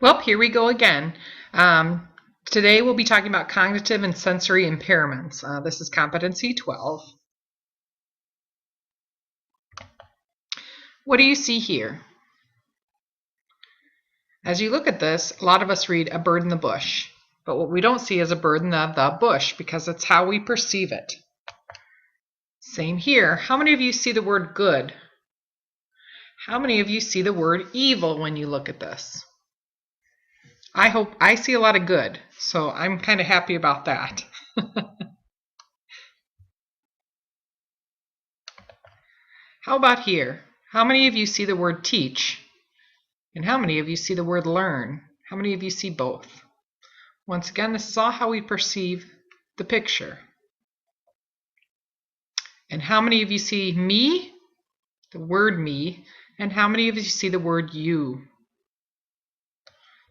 Well, here we go again. Today we'll be talking about cognitive and sensory impairments. This is competency 12. What do you see here? As you look at this, a lot of us read a bird in the bush, but what we don't see is a bird in the bush because it's how we perceive it. Same here. How many of you see the word good? How many of you see the word evil when you look at this? I see a lot of good, so I'm kind of happy about that. How about here? How many of you see the word teach? And how many of you see the word learn? How many of you see both? Once again, this is all how we perceive the picture. And how many of you see me, the word me, and how many of you see the word you?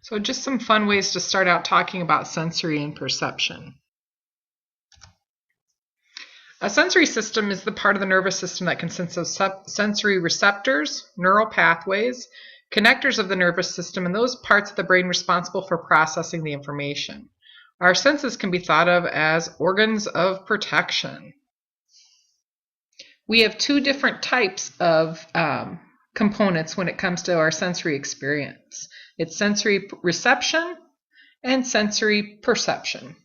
So just some fun ways to start out talking about sensory and perception. A sensory system is the part of the nervous system that consists of sensory receptors, neural pathways, connectors of the nervous system, and those parts of the brain responsible for processing the information. Our senses can be thought of as organs of protection. We have two different types of components when it comes to our sensory experience. It's sensory reception and sensory perception.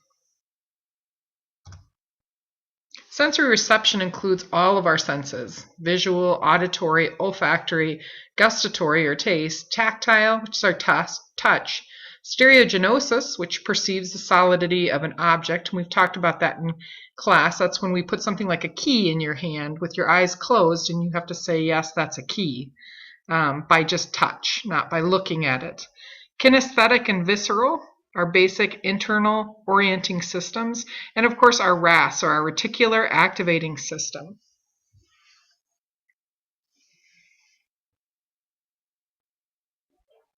Sensory reception includes all of our senses: visual, auditory, olfactory, gustatory or taste, tactile, which is our touch, stereognosis, which perceives the solidity of an object, and we've talked about that in class. That's when we put something like a key in your hand with your eyes closed and you have to say, yes, that's a key, by just touch, not by looking at it. Kinesthetic and visceral, our basic internal orienting systems, and of course our RAS, or our reticular activating system.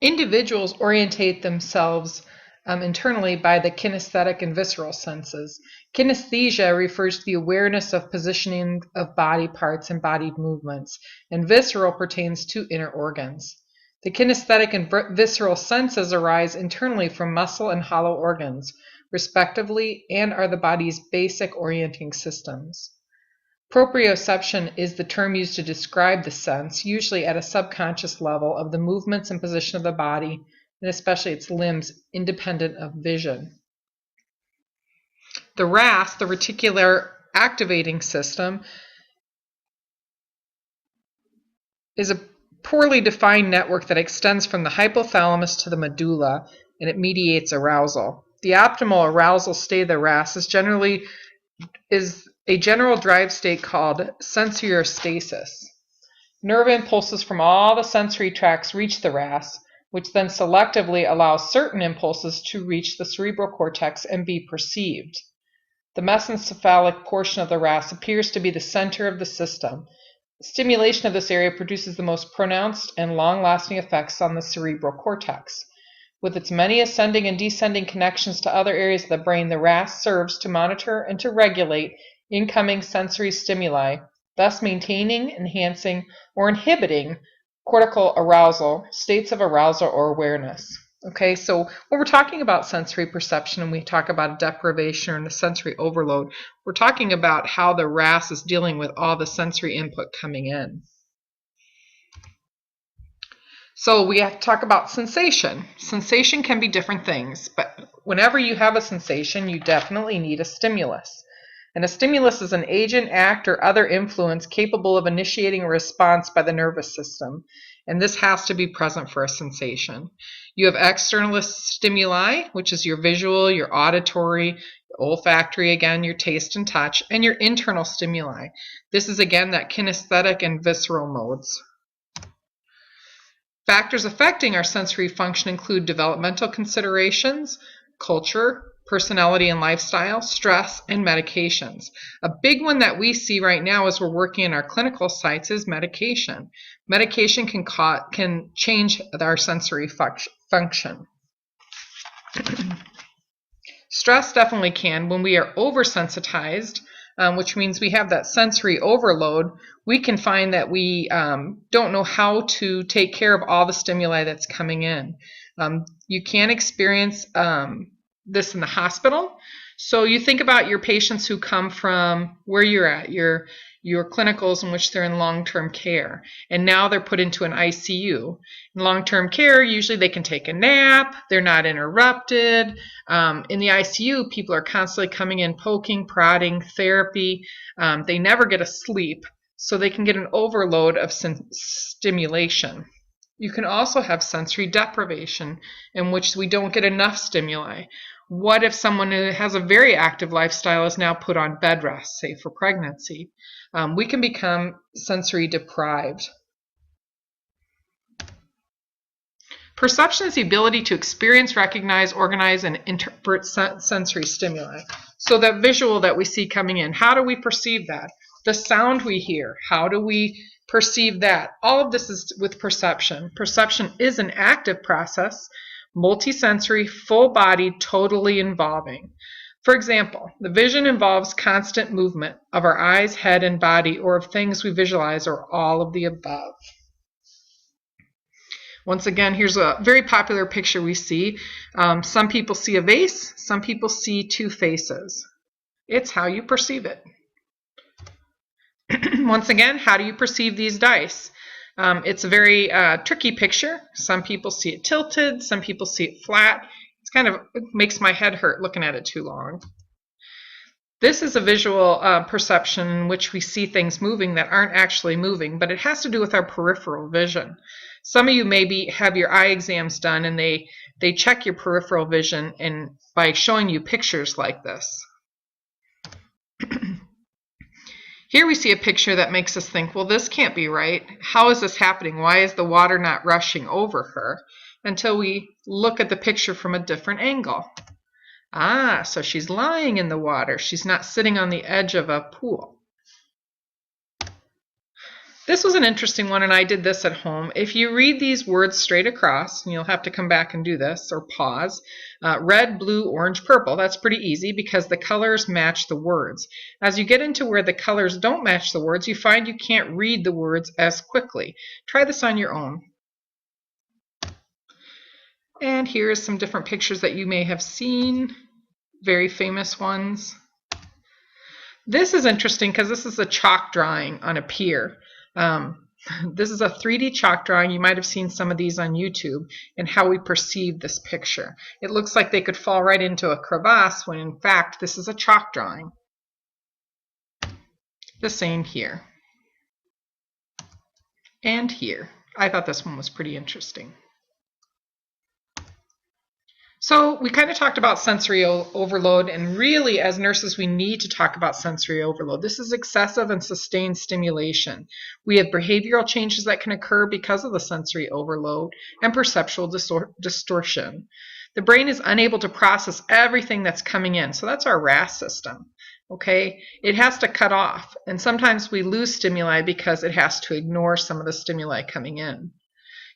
Individuals orientate themselves internally by the kinesthetic and visceral senses. Kinesthesia refers to the awareness of positioning of body parts and body movements, and visceral pertains to inner organs. The kinesthetic and visceral senses arise internally from muscle and hollow organs, respectively, and are the body's basic orienting systems. Proprioception is the term used to describe the sense, usually at a subconscious level, of the movements and position of the body, and especially its limbs, independent of vision. The RAS, the reticular activating system, is a poorly defined network that extends from the hypothalamus to the medulla, and it mediates arousal. The optimal arousal state of the RAS is a general drive state called sensoriostasis. Nerve impulses from all the sensory tracts reach the RAS, which then selectively allows certain impulses to reach the cerebral cortex and be perceived. The mesencephalic portion of the RAS appears to be the center of the system. Stimulation of this area produces the most pronounced and long-lasting effects on the cerebral cortex. With its many ascending and descending connections to other areas of the brain, the RAS serves to monitor and to regulate incoming sensory stimuli, thus maintaining, enhancing, or inhibiting cortical arousal, states of arousal or awareness. Okay, so when we're talking about sensory perception and we talk about deprivation or the sensory overload, we're talking about how the RAS is dealing with all the sensory input coming in. So we have to talk about sensation. Sensation can be different things, but whenever you have a sensation, you definitely need a stimulus. And a stimulus is an agent, act, or other influence capable of initiating a response by the nervous system. And this has to be present for a sensation. You have external stimuli, which is your visual, your auditory, olfactory, again, your taste and touch, and your internal stimuli. This is, again, that kinesthetic and visceral modes. Factors affecting our sensory function include developmental considerations, culture, personality and lifestyle, stress, and medications. A big one that we see right now as we're working in our clinical sites is medication. Medication can change our sensory function. Stress definitely can. When we are oversensitized, which means we have that sensory overload, we can find that we don't know how to take care of all the stimuli that's coming in. You can experience this in the hospital. So you think about your patients who come from where you're at, your clinicals in which they're in long-term care, and now they're put into an ICU. In long-term care, usually they can take a nap, they're not interrupted. In the ICU, people are constantly coming in, poking, prodding, therapy. They never get a sleep, so they can get an overload of stimulation. You can also have sensory deprivation, in which we don't get enough stimuli. What if someone who has a very active lifestyle is now put on bed rest, say for pregnancy? We can become sensory deprived. Perception is the ability to experience, recognize, organize, and interpret sensory stimuli. So that visual that we see coming in, how do we perceive that? The sound we hear, how do we perceive that? All of this is with perception. Perception is an active process, multisensory, full-bodied, totally involving. For example, the vision involves constant movement of our eyes, head, and body, or of things we visualize, or all of the above. Once again, here's a very popular picture we see. Some people see a vase, some people see two faces. It's how you perceive it. Once again, how do you perceive these dice? It's a very tricky picture. Some people see it tilted, some people see it flat. It makes my head hurt looking at it too long. This is a visual perception in which we see things moving that aren't actually moving, but it has to do with our peripheral vision. Some of you maybe have your eye exams done and they check your peripheral vision and by showing you pictures like this. Here we see a picture that makes us think, well, this can't be right. How is this happening? Why is the water not rushing over her? Until we look at the picture from a different angle. Ah, so she's lying in the water. She's not sitting on the edge of a pool. This was an interesting one, and I did this at home. If you read these words straight across, and you'll have to come back and do this, or pause, red, blue, orange, purple, that's pretty easy because the colors match the words. As you get into where the colors don't match the words, you find you can't read the words as quickly. Try this on your own. And here are some different pictures that you may have seen, very famous ones. This is interesting because this is a chalk drawing on a pier. This is a 3D chalk drawing. You might have seen some of these on YouTube and how we perceive this picture. It looks like they could fall right into a crevasse when in fact this is a chalk drawing. The same here. And here. I thought this one was pretty interesting. So we kind of talked about sensory overload, and really as nurses we need to talk about sensory overload. This is excessive and sustained stimulation. We have behavioral changes that can occur because of the sensory overload and perceptual distortion. The brain is unable to process everything that's coming in, so that's our RAS system. Okay, it has to cut off, and sometimes we lose stimuli because it has to ignore some of the stimuli coming in.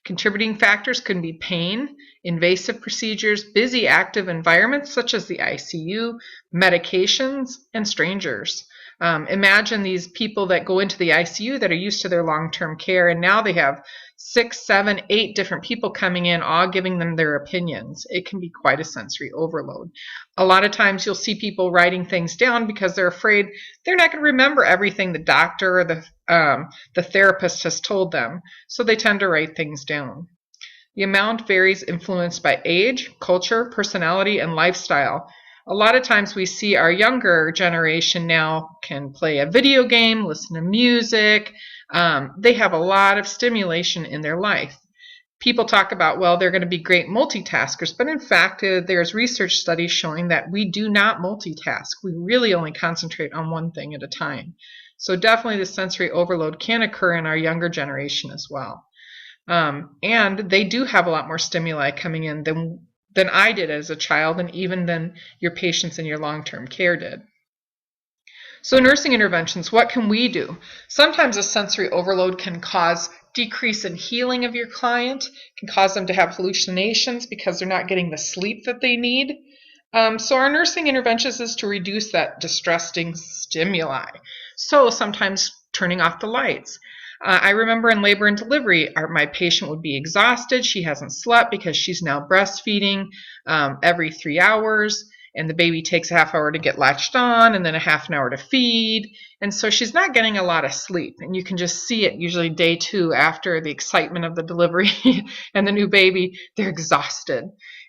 Contributing factors can be pain, invasive procedures, busy active environments such as the ICU, medications, and strangers. Imagine these people that go into the ICU that are used to their long-term care, and now they have 6, 7, 8 different people coming in, all giving them their opinions. It can be quite a sensory overload. A lot of times you'll see people writing things down because they're afraid they're not going to remember everything the doctor or the therapist has told them, so they tend to write things down. The amount varies, influenced by age, culture, personality, and lifestyle. A lot of times we see our younger generation now can play a video game, listen to music. They have a lot of stimulation in their life. People talk about, well, they're going to be great multitaskers, but in fact, there's research studies showing that we do not multitask. We really only concentrate on one thing at a time. So definitely the sensory overload can occur in our younger generation as well. And they do have a lot more stimuli coming in than I did as a child, and even than your patients in your long-term care did. So nursing interventions, what can we do? Sometimes a sensory overload can cause decrease in healing of your client, can cause them to have hallucinations because they're not getting the sleep that they need. So our nursing interventions is to reduce that distressing stimuli. So sometimes turning off the lights. I remember in labor and delivery, my patient would be exhausted. She hasn't slept because she's now breastfeeding every 3 hours, and the baby takes a half hour to get latched on and then a half an hour to feed. And so she's not getting a lot of sleep. And you can just see it usually day 2 after the excitement of the delivery and the new baby, they're exhausted.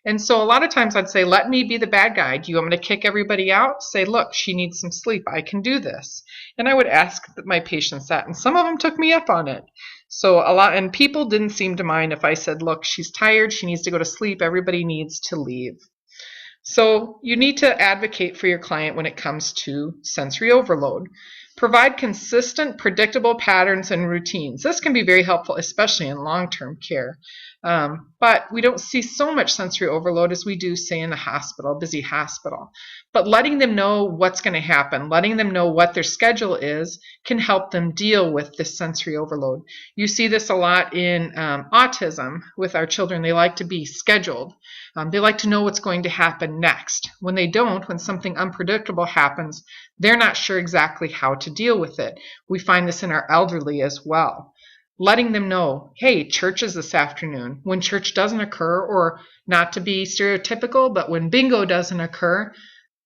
And so a lot of times I'd say, let me be the bad guy. Do you want me to kick everybody out? Say, look, she needs some sleep. I can do this. And I would ask my patients that, and some of them took me up on it. So and people didn't seem to mind if I said, look, she's tired. She needs to go to sleep. Everybody needs to leave. So you need to advocate for your client when it comes to sensory overload. Provide consistent, predictable patterns and routines. This can be very helpful, especially in long-term care. But we don't see so much sensory overload as we do, say, in the hospital, busy hospital. But letting them know what's going to happen, letting them know what their schedule is, can help them deal with this sensory overload. You see this a lot in autism with our children. They like to be scheduled. They like to know what's going to happen next. When they don't, when something unpredictable happens, they're not sure exactly how to deal with it. We find this in our elderly as well. Letting them know, hey, church is this afternoon. When church doesn't occur, or not to be stereotypical, but when bingo doesn't occur,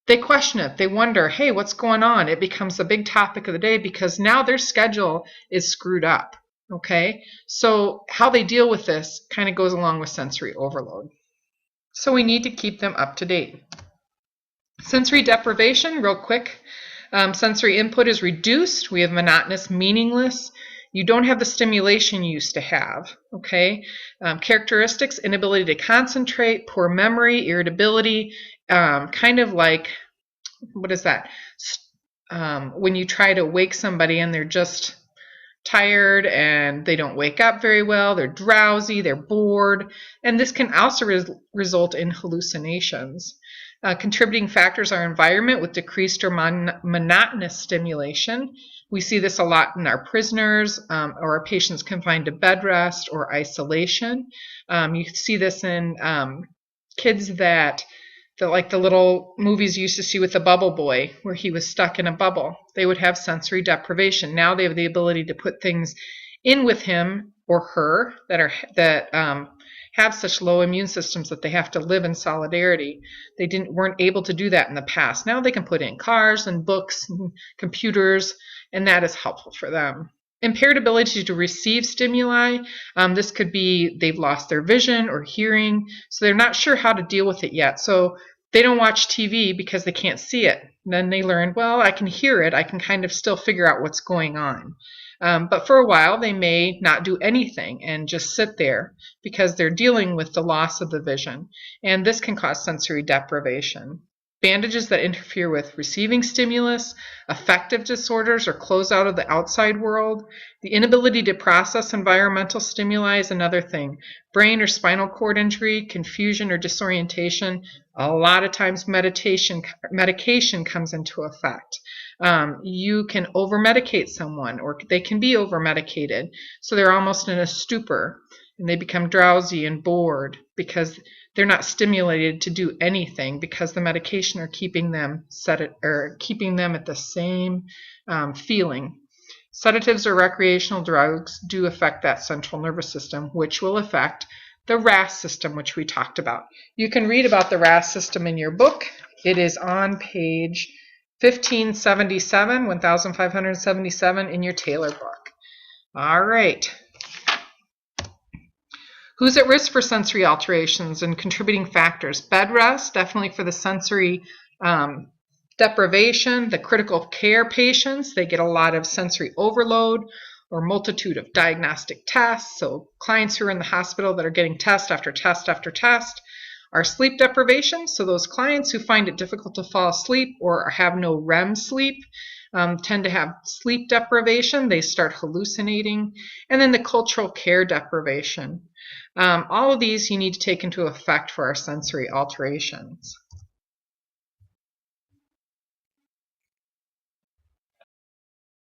they question it. They wonder, hey, what's going on? It becomes a big topic of the day because now their schedule is screwed up. Okay? So how they deal with this kind of goes along with sensory overload. So we need to keep them up to date. Sensory deprivation, real quick. Sensory input is reduced. We have monotonous, meaningless. You don't have the stimulation you used to have. Okay. Characteristics: inability to concentrate, poor memory, irritability. Kind of like, what is that? When you try to wake somebody and they're just tired and they don't wake up very well, they're drowsy, they're bored, and this can also result in hallucinations. Contributing factors are environment with decreased or monotonous stimulation. We see this a lot in our prisoners or our patients confined to bed rest or isolation. You see this in kids that like the little movies you used to see with the bubble boy, where he was stuck in a bubble. They would have sensory deprivation. Now they have the ability to put things in with him or her that have such low immune systems that they have to live in solidarity. They weren't able to do that in the past. Now they can put in cars and books and computers, and that is helpful for them. Impaired ability to receive stimuli. This could be they've lost their vision or hearing, so they're not sure how to deal with it yet. So they don't watch TV because they can't see it. And then they learn, well, I can hear it. I can kind of still figure out what's going on. But for a while, they may not do anything and just sit there because they're dealing with the loss of the vision. And this can cause sensory deprivation. Bandages that interfere with receiving stimulus, affective disorders, or close out of the outside world. The inability to process environmental stimuli is another thing. Brain or spinal cord injury, confusion or disorientation. A lot of times medication comes into effect. You can over-medicate someone, or they can be over-medicated, so they're almost in a stupor, and they become drowsy and bored because they're not stimulated to do anything because the medication are keeping them at the same feeling. Sedatives or recreational drugs do affect that central nervous system, which will affect the RAS system, which we talked about. You can read about the RAS system in your book. It is on page 1577 in your Taylor book. All right. Who's at risk for sensory alterations and contributing factors? Bed rest, definitely for the sensory deprivation. The critical care patients, they get a lot of sensory overload or multitude of diagnostic tests. So clients who are in the hospital that are getting test after test after test. Our sleep deprivation, so those clients who find it difficult to fall asleep or have no REM sleep tend to have sleep deprivation. They start hallucinating. And then the cultural care deprivation. All of these you need to take into effect for our sensory alterations.